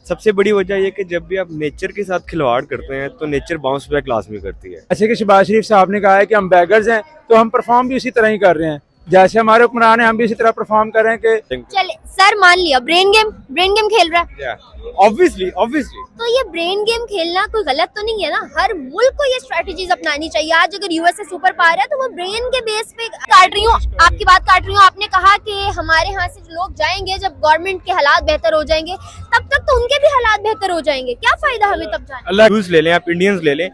सबसे बड़ी वजह यह कि जब भी आप नेचर के साथ खिलवाड़ करते हैं तो नेचर बाउंस बैक लाजमी करती है। जैसे कि शहबाज शरीफ साहब ने कहा है कि हम बैगर्स हैं, तो हम परफॉर्म भी उसी तरह ही कर रहे हैं, जैसे हमारे हुक्मरान है हम भी इसी तरह परफॉर्म कर रहे हैं कि चले सर मान लिया ब्रेन गेम खेल रहा है, ऑब्वियसली तो ये ब्रेन गेम खेलना कोई गलत तो नहीं है ना। हर मुल्क को ये स्ट्रेटजीज अपनानी चाहिए। आज अगर यूएसए सुपर पावर है तो वो ब्रेन के बेस पे काट रही हूँ, आपकी बात काट रही हूँ। आपने कहा कि हमारे यहाँ से जो लोग जाएंगे जब गवर्नमेंट के हालात बेहतर हो जाएंगे तब तक तो उनके भी हालात बेहतर हो जाएंगे, क्या फायदा हमें तब जाने। अल्लाह ले लें, आप इंडियंस ले लें,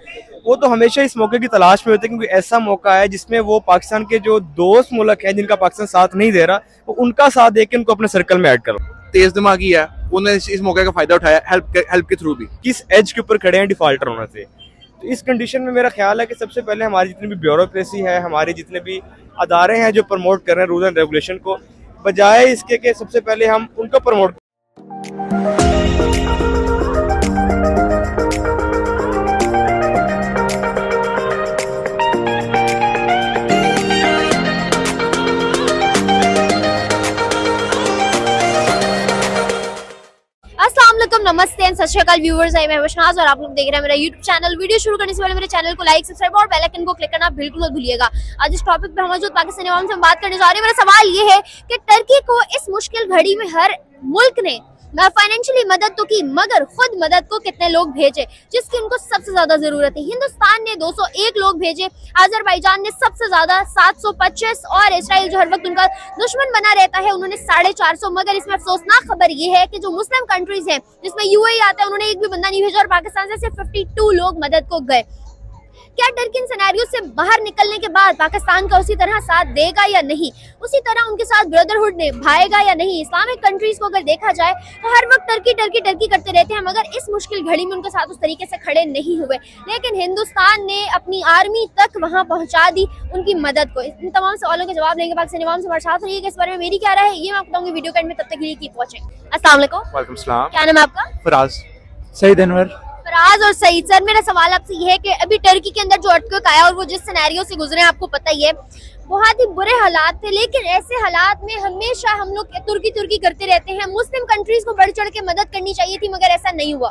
वो तो हमेशा इस मौके की तलाश में होते हैं, क्योंकि ऐसा मौका है जिसमें वो पाकिस्तान के जो दोस्त मुल्क हैं जिनका पाकिस्तान साथ नहीं दे रहा, वो उनका साथ देके उनको अपने सर्कल में ऐड करो। तेज दिमागी है, उन्होंने इस मौके का फायदा उठाया हेल्प के थ्रू भी। किस एज के ऊपर खड़े हैं डिफॉल्टर होने से। तो इस कंडीशन में मेरा ख्याल है कि सबसे पहले हमारी जितनी भी ब्यूरोक्रेसी है, हमारे जितने भी अदारे हैं जो प्रमोट कर रहे हैं रूल एंड रेगुलेशन को, बजाय इसके कि सबसे पहले हम उनको प्रमोट नमस्ते एंड सत श्री अकाल व्यूअर्स, मैं महबूब और आप लोग देख रहे हैं मेरा यूट्यूब चैनल। वीडियो शुरू करने से पहले मेरे चैनल को लाइक, सब्सक्राइब और बेल आइकन को क्लिक करना बिल्कुल मत भूलिएगा। आज इस टॉपिक पे हम मौजूद पाकिस्तानी अवाम से हम बात करने जा रहे हैं। मेरा सवाल ये है कि टर्की को इस मुश्किल घड़ी में हर मुल्क ने फाइनेंशियली मदद तो की, मगर खुद मदद को कितने लोग भेजे जिसकी उनको सबसे ज्यादा जरूरत है। हिंदुस्तान ने 201 लोग भेजे, अजरबैजान ने सबसे ज्यादा 725 और इसराइल जो हर वक्त उनका दुश्मन बना रहता है उन्होंने 450। मगर इसमें अफसोसनाक खबर ये है कि जो मुस्लिम कंट्रीज हैं जिसमें यूएई आता है उन्होंने एक भी बंदा नहीं भेजा और पाकिस्तान से सिर्फ 52 लोग मदद को गए। क्या टर्की इन सिनेरियो से बाहर निकलने के बाद पाकिस्तान का उसी तरह साथ देगा या नहीं, उसी तरह उनके साथ ब्रदरहुड ने भाएगा या नहीं। इस्लामिक कंट्रीज को अगर देखा जाए तो हर वक्त टर्की टर्की टर्की करते रहते हैं, मगर इस मुश्किल घड़ी में उनके साथ उस तरीके से खड़े नहीं हुए। लेकिन हिंदुस्तान ने अपनी आर्मी तक वहां पहुंचा दी उनकी मदद को। इन तमाम सवालों के जवाब लेंगे पाकिस्तानी अवाम से हमारे साथ रहिएगा। इस बारे में मेरी क्या राय है ये मैं आपको बताऊंगी वीडियो के एंड में, तब तक के लिए कीप वॉचिंग। अस्सलाम वालेकुम। वालेकुम सलाम। क्या नाम है आपका? फराज। सईद अनवर। फराज और सईद सर, मेरा सवाल आपसे ये है कि अभी टर्की के अंदर जो अर्थक्वेक आया और वो जिस सिनेरियो से गुजरे आपको पता ही है, बहुत ही बुरे हालात थे। लेकिन ऐसे हालात में हमेशा हम लोग तुर्की करते रहते हैं। मुस्लिम कंट्रीज को बढ़ चढ़ के मदद करनी चाहिए थी मगर ऐसा नहीं हुआ।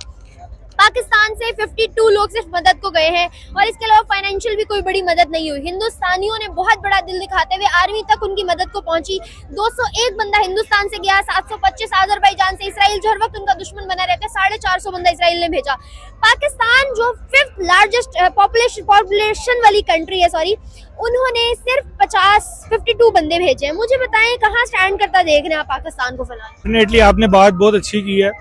पाकिस्तान से 52 लोग सिर्फ मदद को गए हैं और इसके अलावा फाइनेंशियल भी कोई बड़ी मदद नहीं हुई। हिंदुस्तानियों ने बहुत बड़ा दिल दिखाते हुए आर्मी तक उनकी मदद को पहुंची। 201 बंदा हिंदुस्तान से गया, 725 अजरबैजान से, इसराइल जो हर वक्त उनका दुश्मन बना रहता है 450 बंदा इसराइल ने भेजा। पाकिस्तान जो 5th लार्जेस्ट पॉपुलेशन वाली कंट्री है, उन्होंने सिर्फ 52 बंदे भेजे हैं। मुझे बताएं कहाँ स्टैंड करता देख रहे हैं आप पाकिस्तान को फिलहाल? डेफिनेटली आपने बात बहुत अच्छी की है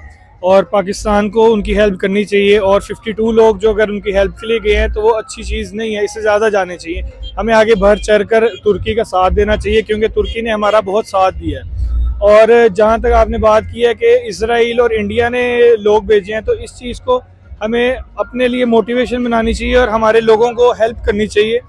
और पाकिस्तान को उनकी हेल्प करनी चाहिए। और 52 लोग जो अगर उनकी हेल्प के लिए गए हैं तो वो अच्छी चीज़ नहीं है, इससे ज़्यादा जाने चाहिए। हमें आगे बढ़ चढ़ कर तुर्की का साथ देना चाहिए क्योंकि तुर्की ने हमारा बहुत साथ दिया है। और जहाँ तक आपने बात की है कि इसराइल और इंडिया ने लोग भेजे हैं, तो इस चीज़ को हमें अपने लिए मोटिवेशन बनानी चाहिए और हमारे लोगों को हेल्प करनी चाहिए।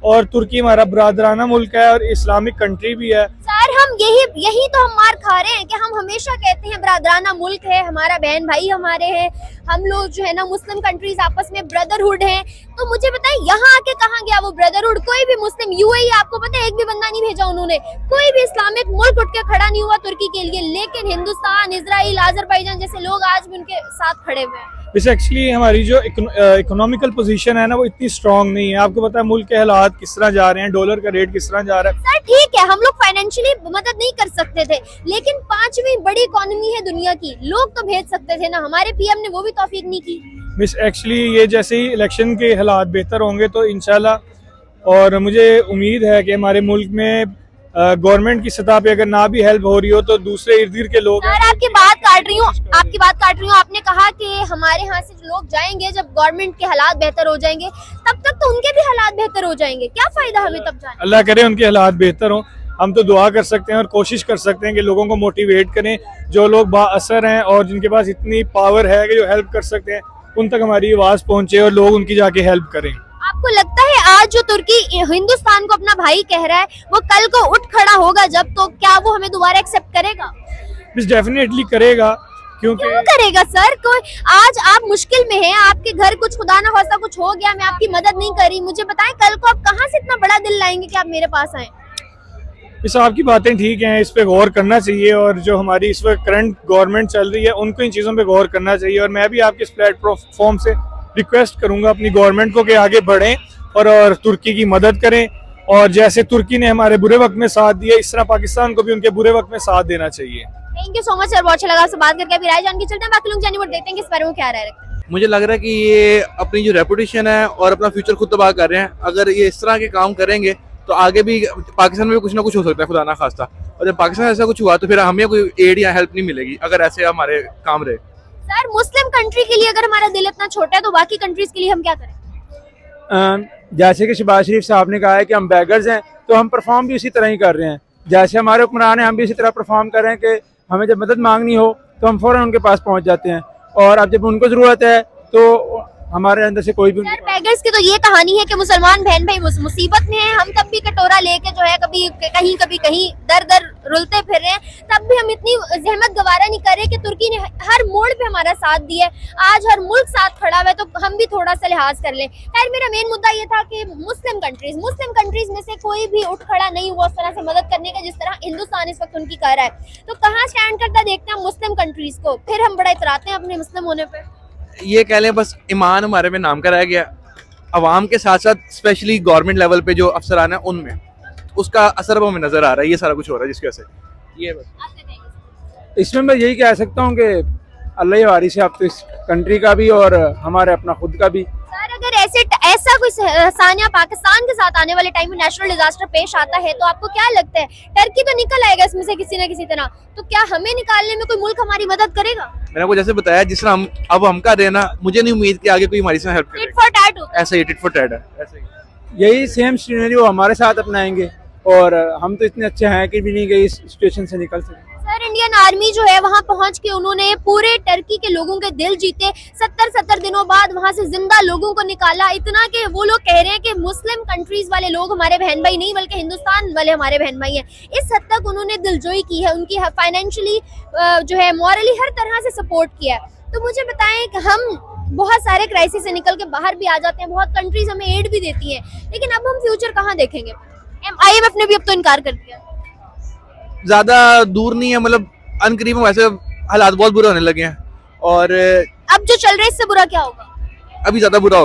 और तुर्की हमारा बरादराना मुल्क है और इस्लामिक कंट्री भी है। सर हम यही तो हम मार खा रहे हैं कि हम हमेशा कहते हैं बरादराना मुल्क है, हमारा बहन भाई हमारे हैं, हम लोग जो है ना मुस्लिम कंट्रीज आपस में ब्रदरहुड हैं। तो मुझे बताएं यहाँ आके कहाँ गया वो ब्रदरहुड? कोई भी मुस्लिम यूएई आपको पता है एक भी बंदा नहीं भेजा उन्होंने, कोई भी इस्लामिक मुल्क उठ के खड़ा नहीं हुआ तुर्की के लिए। लेकिन हिंदुस्तान, इसराइल, अजरबैजान जैसे लोग आज भी उनके साथ खड़े हुए हैं। वैसे एक्चुअली हमारी जो इकोनॉमिकल पोजीशन है ना वो इतनी स्ट्रांग नहीं है। आपको पता है मुल्क के हालात किस तरह जा रहे हैं, डॉलर का रेट किस तरह जा रहा है। सर ठीक है, हम लोग फाइनेंशियली मदद नहीं कर सकते थे, लेकिन 5वीं बड़ी इकोनॉमी है दुनिया की, लोग तो भेज सकते थे ना। हमारे पीएम ने वो भी तौफीक नहीं की। मिस एक्चुअली ये जैसे ही इलेक्शन के हालात बेहतर होंगे तो इंशाल्लाह, और मुझे उम्मीद है कि हमारे मुल्क में गवर्नमेंट की सतह पे अगर ना भी हेल्प हो रही हो तो दूसरे इर्द गिर्द के लोग। सर आपकी बात काट रही हूँ। आपने कहा कि हमारे यहाँ से जो लोग जाएंगे जब गवर्नमेंट के हालात बेहतर हो जाएंगे तब तक तो उनके भी हालात बेहतर हो जाएंगे, क्या फायदा हमें तब जाने? अल्लाह करे उनके हालात बेहतर हो। हम तो दुआ कर सकते हैं और कोशिश कर सकते हैं कि लोगों को मोटिवेट करें, जो लोग बाअसर हैं और जिनके पास इतनी पावर है कि जो हेल्प कर सकते हैं उन तक हमारी आवाज पहुंचे और लोग उनकी जाके हेल्प करें। आपको लगता है आज जो तुर्की हिंदुस्तान को अपना भाई कह रहा है वो कल को उठ खड़ा होगा जब, तो क्या वो हमें दोबारा एक्सेप्ट करेगा? डेफिनेटली करेगा। क्यों करेगा सर? कोई आज आप मुश्किल में हैं, आपके घर कुछ खुदा ना खास्ता कुछ हो गया, मैं आपकी मदद नहीं कर रही, मुझे बताएं कल को आप कहाँ से इतना बड़ा दिल लाएंगे कि आप मेरे पास आए? इस आपकी बातें ठीक हैं, इस पे गौर करना चाहिए और जो हमारी इस वक्त करंट गवर्नमेंट चल रही है उनको इन चीज़ों पे गौर करना चाहिए। और मैं भी आपके इस प्लेटफॉर्म से रिक्वेस्ट करूंगा अपनी गवर्नमेंट को कि आगे बढ़ें और तुर्की की मदद करें, और जैसे तुर्की ने हमारे बुरे वक्त में साथ दिया इस तरह पाकिस्तान को भी उनके बुरे वक्त में साथ देना चाहिए। Thank you so much sir, बहुत अच्छा लगा आपसे बात करके। अभी राय जान के चलते हैं, बाकी लोग जाने देखते हैं कि इस बारे में क्या राय रखते हैं। मुझे लग रहा है कि ये अपनी जो रेपुटेशन है और अपना फ्यूचर खुद तबाह कर रहे हैं। अगर ये इस तरह के काम करेंगे तो आगे भी पाकिस्तान में भी कुछ ना कुछ हो सकता है, खुदा ना खास्ता। और जब पाकिस्तान में ऐसा कुछ हुआ तो फिर हमें कोई एड या हेल्प नहीं मिलेगी अगर ऐसे हमारे काम रहे। सर, मुस्लिम कंट्री के लिए अगर हमारा दिल इतना छोटा है तो बाकी कंट्रीज के लिए हम क्या करें? जैसे कि शहबाज शरीफ साहब ने कहा है कि हम बैगर्स हैं, तो हम परफॉर्म भी उसी तरह ही कर रहे हैं। जैसे हमारे हुक्मरान हैं, हम भी इसी तरह परफॉर्म कर रहे हैं कि हमें जब मदद मांगनी हो तो हम फौरन उनके पास पहुंच जाते हैं, और अब जब उनको ज़रूरत है तो हमारे अंदर से कोई भी। सर, बैगर्स की तो ये कहानी है कि मुसलमान बहन भाई मुसीबत में है, हम तब भी कटोरा लेके जो है कभी कहीं दर दर रुलते फिर रहे हैं, तब भी हम इतनी जहमत गवारा नहीं कर रहे कि तुर्की ने हर मोड़ पे हमारा साथ दिया है। आज हर मुल्क साथ खड़ा हुआ है तो हम भी थोड़ा सा लिहाज कर लें। खैर, मेरा मेन मुद्दा ये था कि मुस्लिम कंट्रीज में से कोई भी उठ खड़ा नहीं हुआ उस तरह से मदद करने का जिस तरह हिंदुस्तान इस वक्त उनकी कर रहा है। तो कहाँ स्टैंड करता देखते हैं मुस्लिम कंट्रीज को, फिर हम बड़ा इतराते हैं अपने मुस्लिम होने पर। ये कह लें बस ईमान हमारे में नाम का रह गया। अवाम के साथ साथ स्पेशली गवर्नमेंट लेवल पे जो अफसरान है उनमें उसका असर हमें नजर आ रहा है। ये सारा कुछ हो रहा है जिसकी वजह से ये बस। इसमें मैं यही कह सकता हूँ कि अल्लाह ही वारिस है अब तो इस कंट्री का भी और हमारे अपना खुद का भी। सर, अगर ऐसा कोई सानिया पाकिस्तान के साथ आने वाले टाइम में नेशनल डिजास्टर पेश आता है तो आपको क्या लगता है टर्की तो निकल आएगा इसमें से किसी न किसी तरह, तो क्या हमें निकालने में कोई मुल्क हमारी मदद करेगा? मैंने आपको जैसे बताया जिस तरह हम कर रहे हैं ना, मुझे नहीं उम्मीद कि आगे कोई हमारी से हेल्प टिट फॉर टैट होता है। ऐसा ही टिट फॉर टैट है, ऐसे ही यही सेम सिनेरियो हमारे साथ अपनाएंगे और हम तो इतने अच्छे हैं कि भी नहीं कि इस सिचुएशन से निकल सके। सर, इंडियन आर्मी जो है वहां पहुंच के उन्होंने पूरे टर्की के लोगों के दिल जीते। 70 दिनों बाद वहां से जिंदा लोगों को निकाला। इतना कि वो लोग कह रहे हैं कि मुस्लिम कंट्रीज वाले लोग हमारे बहन भाई नहीं बल्कि हिंदुस्तान वाले हमारे बहन भाई हैं। इस हद तक उन्होंने दिलजोई की है, उनकी फाइनेंशियली जो है मॉरली हर तरह से सपोर्ट किया है। तो मुझे बताएं कि हम बहुत सारे क्राइसिस से निकल के बाहर भी आ जाते हैं, बहुत कंट्रीज हमें एड भी देती हैं, लेकिन अब हम फ्यूचर कहाँ देखेंगे? IMF ने भी अब तो इनकार कर दिया। ज्यादा दूर नहीं है, मतलब अनकरीब में वैसे हालात बहुत बुरे होने लगे हैं और अब जो चल रहा है इससे बुरा क्या होगा? अभी ज्यादा बुरा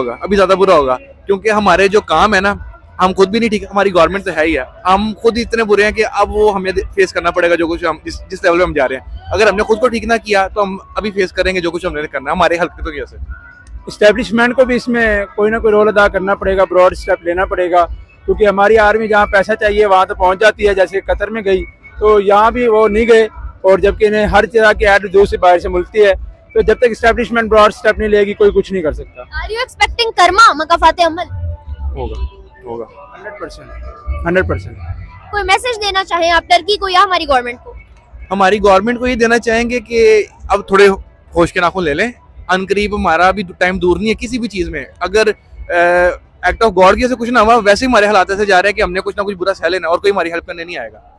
होगा क्योंकि हमारे जो काम है ना, हम खुद भी नहीं ठीक, हमारी गवर्नमेंट तो है ही है, हम खुद इतने बुरे हैं कि अब वो हमें फेस करना पड़ेगा जो कुछ हम जिस लेवल पे हम जा रहे हैं। अगर हमने खुद को ठीक ना किया तो हम अभी फेस करेंगे जो कुछ हमने करना है हमारे हल्के तो वजह से। इस्टेब्लिशमेंट को भी इसमें कोई ना कोई रोल अदा करना पड़ेगा, ब्रॉड स्टेप लेना पड़ेगा, क्योंकि हमारी आर्मी जहाँ पैसा चाहिए वहाँ तो पहुँच जाती है। जैसे कतर में गई तो यहाँ भी वो नहीं गए, और जबकि इन्हें हर तरह की ऐड दूर से बाहर से मिलती है, तो जब तक इस्टेब्लिशमेंट ब्रॉड स्टेप नहीं लेगी कोई कुछ नहीं कर सकता। आर यू एक्सपेक्टिंग कर्मा मकाफाते अमल? होगा 100%। कोई मैसेज देना चाहें आप टर्की को या हमारी गवर्नमेंट को? हमारी गवर्नमेंट को ये देना चाहेंगे कि अब थोड़े होश के नाखून ले लें। अनकरीब हमारा भी टाइम दूर नहीं है किसी भी चीज में। अगर एक्ट ऑफ गॉड की से कुछ ना हुआ, वैसे ही हमारे हालात ऐसे जा रहे हैं कि हमने कुछ ना कुछ बुरा सह लेना और कोई हमारी हेल्प करने नहीं आएगा।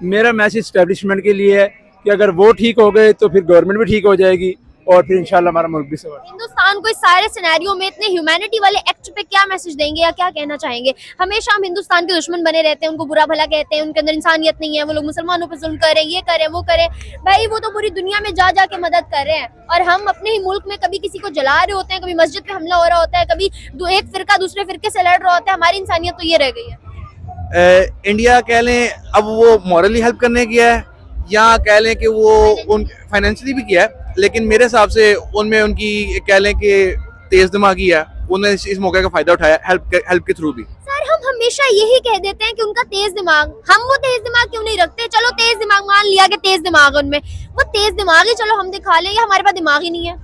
मेरा मैसेज इस्टेब्लिशमेंट के लिए है कि अगर वो ठीक हो गए तो फिर गवर्नमेंट भी ठीक हो जाएगी और फिर इंशाल्लाह हमारा मुल्क भी सवार। हिंदुस्तान को इस सारे सिनेरियो में इतने ह्यूमैनिटी वाले एक्ट पे क्या मैसेज देंगे या क्या कहना चाहेंगे? हमेशा हम हिंदुस्तान के दुश्मन बने रहते हैं, उनको बुरा भला कहते हैं, उनके अंदर इंसानियत नहीं है, वो लोग मुसलमानों पे जुल्म कर रहे हैं, ये करें वो करें। भाई वो तो पूरी दुनिया में जा के मदद कर रहे हैं और हम अपने ही मुल्क में कभी किसी को जला रहे होते हैं, कभी मस्जिद पे हमला हो रहा होता है, कभी एक फिरका दूसरे फिरके से लड़ रहा होता है। हमारी इंसानियत तो ये रह गई है। इंडिया कह लें अब वो मॉरली हेल्प करने किया है या कह लें कि वो उन फाइनेंशियली भी किया है, लेकिन मेरे हिसाब से उनमें उनकी कह लें कि तेज दिमागी है, उन्होंने इस मौके का फायदा उठाया हेल्प के थ्रू भी। सर, हम हमेशा यही कह देते हैं कि उनका तेज दिमाग, हम वो तेज दिमाग क्यों नहीं रखते? चलो तेज दिमाग मान लिया कि तेज दिमाग उनमें, वो तेज दिमाग ही चलो हम दिखा लें, या हमारे पास दिमाग ही नहीं है?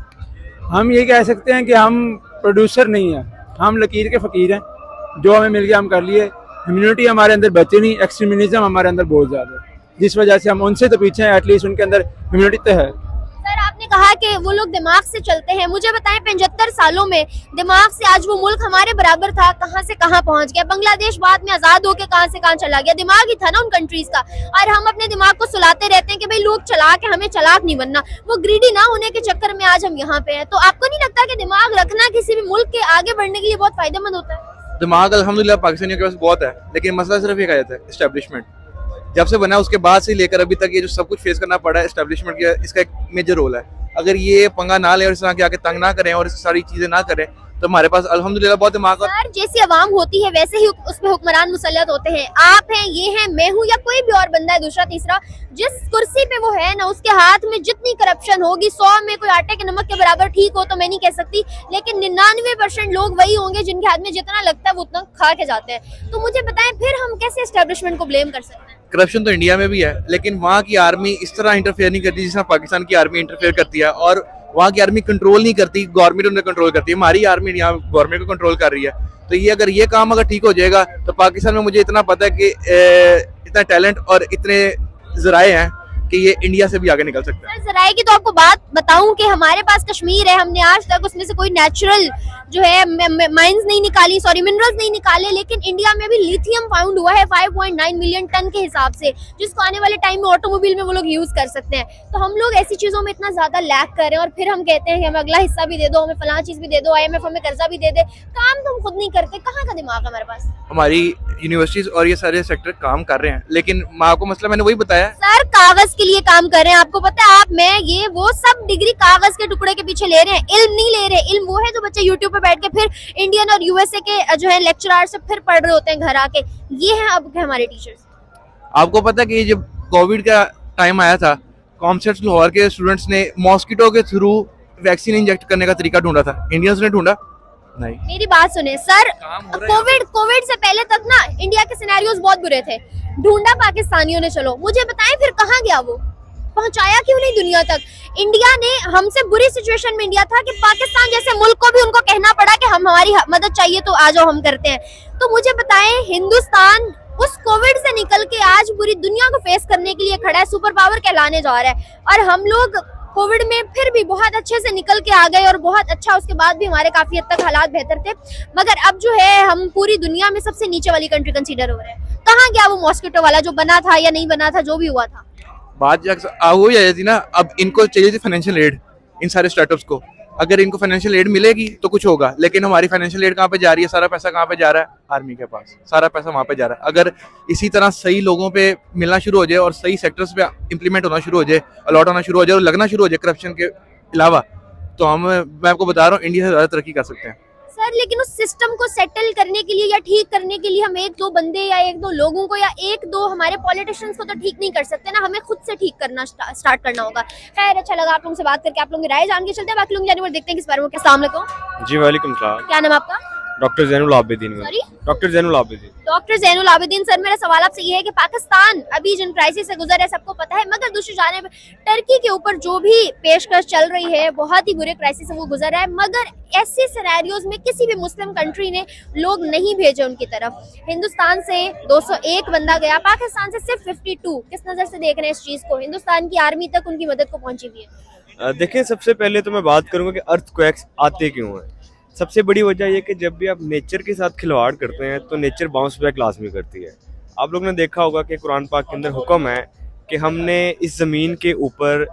हम ये कह सकते हैं कि हम प्रोड्यूसर नहीं है, हम लकीर के फकीर हैं, जो हमें मिल गया हम कर लिए। ह्यूमैनिटी हमारे अंदर बची नहीं, एक्सट्रीमिज्म हमारे अंदर बहुत ज्यादा है, जिस वजह से हम उनसे तो पीछे हैं, एटलीस्ट उनके अंदर ह्यूमैनिटी तो है। सर, आपने कहा कि वो लोग दिमाग से चलते हैं, मुझे बताएं 75 सालों में दिमाग से आज वो मुल्क हमारे बराबर था, कहां से कहां पहुंच गया? बांग्लादेश बाद में आजाद होकर कहां से कहां चला गया? दिमाग ही था ना उन कंट्रीज का। और हम अपने दिमाग को सुलाते रहते हैं कि भाई लोग चलाक है, हमें चलाक नहीं बनना, वो ग्रीडी ना होने के चक्कर में आज हम यहाँ पे हैं। तो आपको नहीं लगता कि दिमाग रखना किसी भी मुल्क के आगे बढ़ने के लिए बहुत फायदेमंद होता है? दिमाग अल्हम्दुलिल्लाह पाकिस्तानियों के पास बहुत है, लेकिन मसला सिर्फ एक आ जाता है, एस्टेब्लिशमेंट। जब से बना उसके बाद से लेकर अभी तक ये जो सब कुछ फेस करना पड़ा है एस्टेब्लिशमेंट का, इसका एक मेजर रोल है। अगर ये पंगा ना ले और इस तरह के आके तंग ना करें और इस सारी चीजें ना करें तो हमारे पास अल्हम्दुलिल्लाह बहुत दिमाग। सर जैसी आवाम होती है वैसे ही उसमें हुक्मरान मुसल्लत होते हैं। आप हैं, ये हैं, मैं हूँ, या कोई भी और बंदा है दूसरा तीसरा, जिस कुर्सी पे वो है ना उसके हाथ में जितनी करप्शन होगी, 100 में कोई आटे के नमक के बराबर ठीक हो तो मैं नहीं कह सकती, लेकिन 99% लोग वही होंगे जिनके हाथ में जितना लगता है वो उतना खा के जाते हैं। तो मुझे बताएं फिर हम कैसे एस्टेब्लिशमेंट को ब्लेम कर सकते हैं? करप्शन तो इंडिया में भी है, लेकिन वहाँ की आर्मी इस तरह इंटरफेयर नहीं करती जिस तरह पाकिस्तान की आर्मी इंटरफेयर करती है। और वहाँ की आर्मी कंट्रोल नहीं करती, गवर्नमेंट उन्हें कंट्रोल करती है। हमारी आर्मी यहाँ गवर्नमेंट को कंट्रोल कर रही है। तो ये अगर ये काम अगर ठीक हो जाएगा तो पाकिस्तान में मुझे इतना पता है कि इतना टैलेंट और इतने जराए हैं कि ये इंडिया से भी आगे निकल सकता है। सर जराए की तो आपको बात बताऊं कि हमारे पास कश्मीर है, हमने आज तक उसमें से कोई नेचुरल जो है माइंस नहीं निकाली, सॉरी मिनरल्स नहीं निकाले, लेकिन इंडिया में भी लिथियम फाउंड हुआ है 5.9 मिलियन टन के हिसाब से, जिसको आने वाले टाइम में ऑटोमोबाइल में वो लोग यूज कर सकते हैं। तो हम लोग ऐसी चीजों में इतना ज्यादा लैक कर रहे हैं और फिर हम कहते हैं कि हमें अगला हिस्सा भी दे दो, हमें फलां चीज भी दे दो, IMF हमें कर्जा भी दे दे। काम तो हम खुद नहीं करते, कहाँ का दिमाग है हमारे पास? हमारी यूनिवर्सिटीज और ये सारे सेक्टर काम कर रहे हैं, लेकिन माँ को मसला मैंने वही बताया। सर कागज के लिए काम कर रहे हैं, आपको पता है, आप मैं ये वो सब डिग्री कागज के टुकड़े के पीछे ले रहे हैं, इल्म नहीं ले रहे। इल्म वो है जो बच्चे यूट्यूब पे बैठ के फिर इंडियन और USA के जो है लेक्चरर से फिर पढ़ रहे होते हैं घर आके। ये है अब के हमारे टीचर्स। आपको पता है कि जब कोविड का टाइम आया था, कॉमसेट्स लाहौर के स्टूडेंट्स ने मॉस्किटो के थ्रू वैक्सीन इंजेक्ट करने का तरीका ढूंढा था। इंडियंस ने ढूंढा नहीं। मेरी बात सुने सर, कोविड से पहले तक ना इंडिया के सिनेरियोस बहुत बुरे थे, ढूंढा पाकिस्तानियों ने। चलो मुझे बताएं फिर कहाँ गया वो, पहुंचाया क्यों नहीं दुनिया तक? इंडिया ने हमसे बुरी सिचुएशन में इंडिया था कि पाकिस्तान जैसे मुल्क को भी उनको कहना पड़ा कि हम हमारी मदद चाहिए तो आ जाओ हम करते हैं। तो मुझे बताएं हिंदुस्तान उस कोविड से निकल के आज पूरी दुनिया को फेस करने के लिए खड़ा है, सुपर पावर कहलाने जा रहा है, और हम लोग कोविड में फिर भी बहुत अच्छे से निकल के आ गए और बहुत अच्छा, उसके बाद भी हमारे काफी हद तक हालात बेहतर थे। मगर अब जो है हम पूरी दुनिया में सबसे नीचे वाली कंट्री कंसीडर हो रहे हैं। कहाँ गया वो मॉस्किटो वाला जो बना था या नहीं बना था, जो भी हुआ था? बात हो जाती थी ना, अब इनको चाहिए थी फाइनेंशियल एड, इन सारे स्टार्टअप्स को। अगर इनको फाइनेंशियल एड मिलेगी तो कुछ होगा, लेकिन हमारी फाइनेंशियल एड कहाँ पे जा रही है? सारा पैसा कहाँ पे जा रहा है? आर्मी के पास, सारा पैसा वहाँ पे जा रहा है। अगर इसी तरह सही लोगों पे मिलना शुरू हो जाए और सही सेक्टर्स पे इम्प्लीमेंट होना शुरू हो जाए, अलॉट होना शुरू हो जाए और लगना शुरू हो जाए करप्शन के अलावा, तो मैं आपको बता रहा हूँ इंडिया से ज़्यादा तरक्की कर सकते हैं। सर लेकिन उस सिस्टम को सेटल करने के लिए या ठीक करने के लिए हम एक दो बंदे या एक दो लोगों को या एक दो हमारे पॉलिटिशियंस को तो ठीक नहीं कर सकते ना, हमें खुद से ठीक करना स्टार्ट करना होगा। खैर अच्छा लगा आप लोगों से बात करके, आप लोगों की राय जान के चलते हैं, बाकी लोग जाने देखते हैं किस बारे में। अस्सलाम वालेकुम। जी वालेकुम सलाम। क्या नाम आपका? Doctor Zainul Abidin. Sorry doctor Zainul Abidin. Doctor Zainul Abidin sir, मेरा सवाल आपसे ये है कि पाकिस्तान अभी जिन क्राइसिस से गुजर है सबको पता है, मगर दूसरी जानिब टर्की के ऊपर जो भी पेशकश चल रही है, बहुत ही बुरे क्राइसिस से वो गुजर रहा है, मगर ऐसे सिनेरियोज में किसी भी मुस्लिम कंट्री ने लोग नहीं भेजे उनकी तरफ। हिंदुस्तान से 201 बंदा गया, पाकिस्तान से सिर्फ 52। किस नजर से देख रहे हैं इस चीज को? हिंदुस्तान की आर्मी तक उनकी मदद को पहुंची हुई है। देखिए सबसे पहले तो मैं बात करूंगा कि अर्थक्वेक्स आते क्यों हैं। सबसे बड़ी वजह यह कि जब भी आप नेचर के साथ खिलवाड़ करते हैं तो नेचर बाउंस बैक लाजमी करती है। आप लोग ने देखा होगा कि कुरान पाक के अंदर हुक्म है कि हमने इस ज़मीन के ऊपर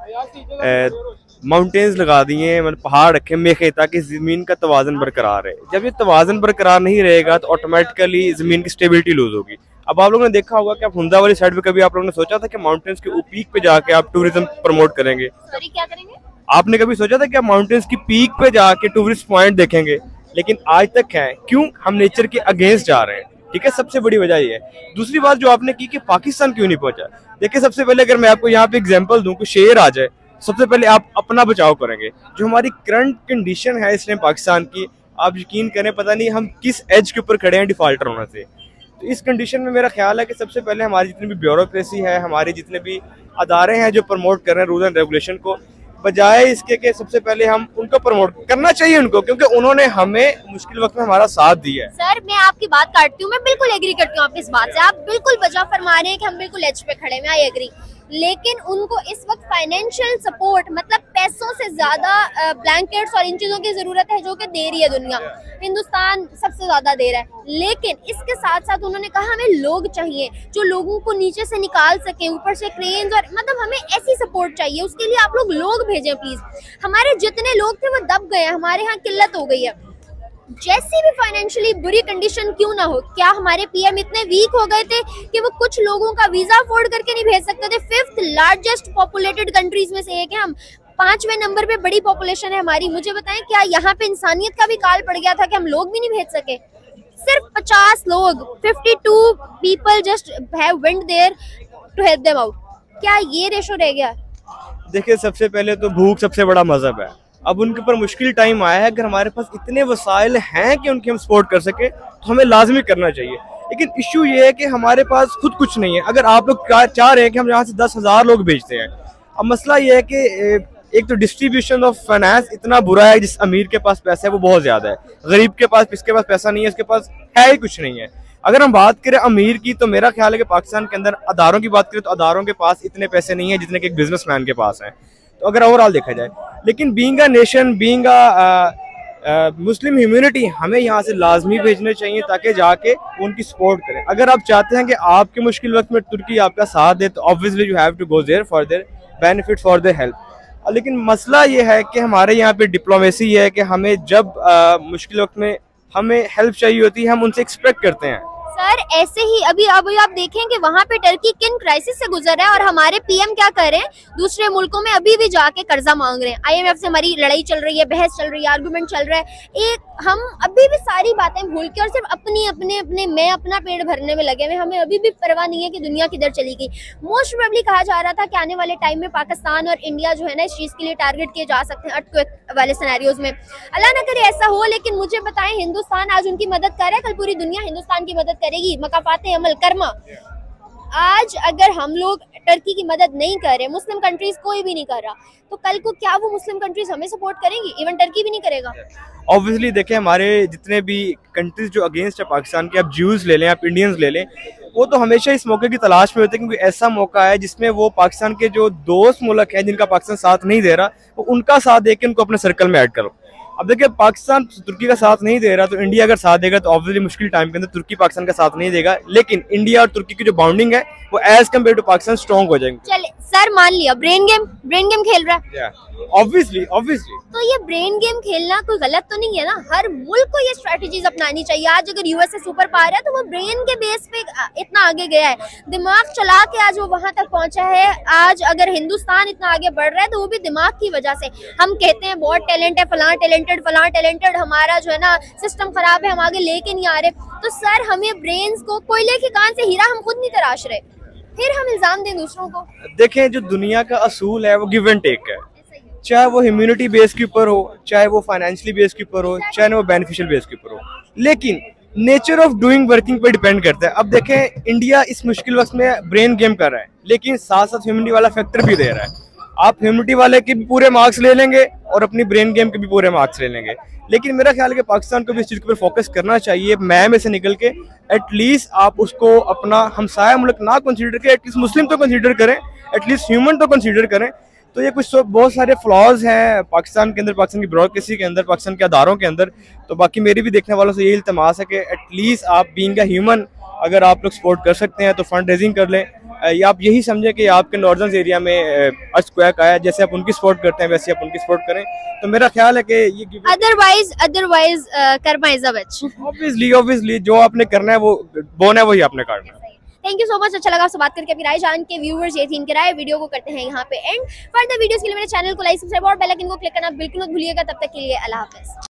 माउंटेन्स लगा दिए, मतलब पहाड़ रखे मेखे, ताकि ज़मीन का तवाज़न बरकरार रहे। जब ये तवाज़न बरकरार नहीं रहेगा तो ऑटोमेटिकली ज़मीन की स्टेबिलिटी लूज होगी। अब आप लोगों ने देखा होगा कि आप हुंदा वाली साइड पे कभी आप लोगों ने सोचा था कि माउंटेन्स के पीक पे जाके आप टूरिज्म प्रमोट करेंगे? सॉरी क्या करेंगे? आपने कभी सोचा था कि आप माउंटेन्स की पीक पे जाके टूरिस्ट पॉइंट देखेंगे? लेकिन आज तक है क्यों? हम नेचर के अगेंस्ट जा रहे हैं। ठीक है, सबसे बड़ी वजह ये है। दूसरी बात जो आपने की कि पाकिस्तान क्यों नहीं पहुंचा, देखिए सबसे पहले अगर मैं आपको यहाँ पे एग्जांपल दूं, कि शेर आ जाए, सबसे पहले आप अपना बचाव करेंगे। जो हमारी करंट कंडीशन है इस टाइम पाकिस्तान की, आप यकीन करें पता नहीं हम किस एज के ऊपर खड़े हैं डिफॉल्टर होने से। तो इस कंडीशन में मेरा ख्याल है कि सबसे पहले हमारी जितनी भी ब्यूरोक्रेसी है, हमारे जितने भी अदारे हैं जो प्रमोट कर रहे हैं रूल एंड रेगुलेशन को, बजाय इसके कि सबसे पहले हम उनको प्रमोट करना चाहिए उनको, क्योंकि उन्होंने हमें मुश्किल वक्त में हमारा साथ दिया है। सर मैं आपकी बात काटती हूँ, मैं बिल्कुल एग्री करती हूँ आपकी इस बात से, आप बिल्कुल बजा फरमा रहे हैं कि हम बिल्कुल एज पे खड़े हैं, आई एग्री। लेकिन उनको इस वक्त फाइनेंशियल सपोर्ट, मतलब पैसों से ज्यादा ब्लैंकेट्स और इन चीजों की जरूरत है जो कि दे रही है दुनिया। हिंदुस्तान सबसे ज्यादा दे रहा है, लेकिन इसके साथ साथ उन्होंने कहा हमें लोग चाहिए जो लोगों को नीचे से निकाल सके, ऊपर से क्रेन्स, और मतलब हमें ऐसी सपोर्ट चाहिए। उसके लिए आप लोग भेजें प्लीज। हमारे जितने लोग थे वो दब गए, हमारे यहाँ किल्लत हो गई है। जैसी भी फाइनेंशियली बुरी कंडीशन क्यों ना हो, क्या हमारे पीएम इतने वीक हो गए थे कि वो कुछ लोगों का वीजा अफोर्ड करके नहीं भेज सकते थे? 5th लार्जेस्ट पॉपुलेटेड कंट्रीज में से एक है हम, 5वें नंबर पे बड़ी पॉपुलेशन है हमारी। मुझे बताएं, क्या यहाँ पे इंसानियत का भी काल पड़ गया था कि हम लोग भी नहीं भेज सके? सिर्फ 50 लोग, 52 people just have went there to help them out. क्या ये रेशो रह गया? देखिए, सबसे पहले तो भूख सबसे बड़ा मजहब है। अब उनके ऊपर मुश्किल टाइम आया है, अगर हमारे पास इतने वसाइल हैं कि उनकी हम सपोर्ट कर सके तो हमें लाजमी करना चाहिए। लेकिन इश्यू ये है कि हमारे पास खुद कुछ नहीं है। अगर आप लोग चाह रहे हैं कि हम यहाँ से 10,000 लोग भेजते हैं, अब मसला ये है कि एक तो डिस्ट्रीब्यूशन ऑफ फाइनेंस इतना बुरा है, जिस अमीर के पास पैसा है वो बहुत ज्यादा है, गरीब के पास इसके पास पैसा नहीं है, इसके पास है ही कुछ नहीं है। अगर हम बात करें अमीर की, तो मेरा ख्याल है कि पाकिस्तान के अंदर अदारों की बात करें तो अदारों के पास इतने पैसे नहीं है जितने कि एक बिजनेसमैन के पास है, तो अगर ओवरऑल देखा जाए। लेकिन being a nation, being a Muslim humanity, हमें यहाँ से लाजमी भेजने चाहिए ताकि जाके उनकी सपोर्ट करें। अगर आप चाहते हैं कि आपके मुश्किल वक्त में तुर्की आपका साथ दे, तो obviously you have to go there for their benefit, for their help. लेकिन मसला ये है कि हमारे यहाँ पे डिप्लोमेसी है कि हमें जब मुश्किल वक्त में हमें हेल्प चाहिए होती है, हम उनसे एक्सपेक्ट करते हैं। सर ऐसे ही अभी आप देखें कि वहाँ पे टर्की किन क्राइसिस से गुजर रहा है और हमारे पीएम क्या कर रहे हैं, दूसरे मुल्कों में अभी भी जाके कर्जा मांग रहे हैं। IMF से हमारी लड़ाई चल रही है, बहस चल रही है, आर्गुमेंट चल रहा है। हम अभी भी सारी बातें भूल के और सिर्फ अपने मैं अपना पेट भरने में लगे हुए। हमें अभी भी परवाह नहीं है कि दुनिया किधर चली गई। मोस्ट प्रोबेबली कहा जा रहा था कि आने वाले टाइम में पाकिस्तान और इंडिया जो है ना, इस चीज के लिए टारगेट किए जा सकते हैं अर्थक्वेक वाले सिनेरियोज में। अल्लाह ना करे ऐसा हो, लेकिन मुझे बताएं, हिंदुस्तान आज उनकी मदद कर रहा है, कल पूरी दुनिया हिंदुस्तान की मदद करेगी। मकाफाते अमल कर्मा। आज अगर हम लोग टर्की की मदद नहीं कर रहे, मुस्लिम कंट्रीज कोई भी नहीं कर रहा, तो कल को क्या वो मुस्लिम कंट्रीज हमें सपोर्ट करेंगी? इवन टर्की भी नहीं करेगा। ऑब्वियसली देखें, हमारे जितने भी कंट्रीज जो अगेंस्ट है पाकिस्तान के, आप ज्यूज ले लें, आप इंडियंस ले लें, वो तो हमेशा इस मौके की तलाश में होते हैं, क्योंकि ऐसा मौका है जिसमें वो पाकिस्तान के जो दोस्त मुल्क हैं जिनका पाकिस्तान साथ नहीं दे रहा, वो उनका साथ दे के उनको अपने सर्कल में ऐड करो। अब देखिए, पाकिस्तान तुर्की का साथ नहीं दे रहा, तो इंडिया अगर साथ देगा तो ऑब्वियसली मुश्किल टाइम के अंदर तुर्की पाकिस्तान का साथ नहीं देगा, लेकिन इंडिया और तुर्की की जो बाउंडिंग है वो as compare to Pakistan strong हो जाएंगे। चले सर, मान लिया ब्रेन गेम खेल रहा है, ऑब्वियसली तो ये ब्रेन गेम खेलना कोई गलत तो नहीं है ना? हर मुल्क को ये स्ट्रेटजीज अपनानी चाहिए। आज अगर यूएसए सुपर पावर है तो वो ब्रेन के बेस पे इतना आगे गया है, दिमाग चला के आज वो वहां तक पहुंचा है। आज अगर हिंदुस्तान इतना आगे बढ़ रहा है तो वो भी दिमाग की वजह से। हम कहते हैं बहुत टैलेंट है, फलां टैलेंटेड, हमारा जो है ना सिस्टम खराब है, हम आगे लेके नहीं आ रहे। तो सर, हमें ब्रेन्स को, कोयले की कान से हीरा हम खुद नहीं तराश रहे, फिर हम इल्जाम दें दूसरों को। देखें, जो दुनिया का असूल है वो गिव एंड टेक है, चाहे वो ह्यूमैनिटी बेस के ऊपर हो, चाहे वो फाइनेंशियली बेस के ऊपर हो, चाहे वो बेनिफिशियल बेस के ऊपर हो, लेकिन नेचर ऑफ डूइंग वर्किंग पे डिपेंड करता है। अब देखें, इंडिया इस मुश्किल वक्त में ब्रेन गेम कर रहा है, लेकिन साथ साथ ह्यूमैनिटी वाला फैक्टर भी दे रहा है। आप ह्यूमैनिटी वाले के भी पूरे मार्क्स ले लेंगे और अपनी ब्रेन गेम के भी पूरे मार्क्स ले लेंगे, लेकिन मेरा ख्याल है कि पाकिस्तान को भी इस चीज़ के ऊपर फोकस करना चाहिए। मैं में से निकल के एटलीस्ट आप उसको अपना हमसाया मुल्क ना कंसीडर करें, एटलीस्ट मुस्लिम तो कंसीडर करें, एटलीस्ट ह्यूमन तो कंसीडर करें। तो ये कुछ बहुत सारे फ्लॉज हैं पाकिस्तान के अंदर, पाकिस्तान की ब्यूरोक्रेसी के अंदर, पाकिस्तान के अदारों के अंदर। तो बाकी मेरी भी देखने वालों से यही इल्तमास है कि एटलीस्ट आप बीइंग अ ह्यूमन, अगर आप लोग सपोर्ट कर सकते हैं तो फंड रेजिंग कर लें, या आप यही समझें कि आपके नॉर्दर्न एरिया में अर्थक्वेक आया, जैसे आप उनकी सपोर्ट करते हैं वैसे आप उनकी सपोर्ट करें। तो मेरा ख्याल है कि ये otherwise Karma is a which. Obviously जो आपने करना है, वो बोना है, वही आपने काटना है। थैंक यू सो मच, अच्छा लगा आपसे बात करके। अपनी राय जान के व्यूअर्स, ये थी इनकी राय। वीडियो को करते हैं यहाँ पे एंड। फर्दर वीडियोस के लिए मेरे चैनल को लाइक, सब्सक्राइब और बेल आइकन को क्लिक करना बिल्कुल मत भूलिएगा। तब तक के लिए अल्लाह हाफिज।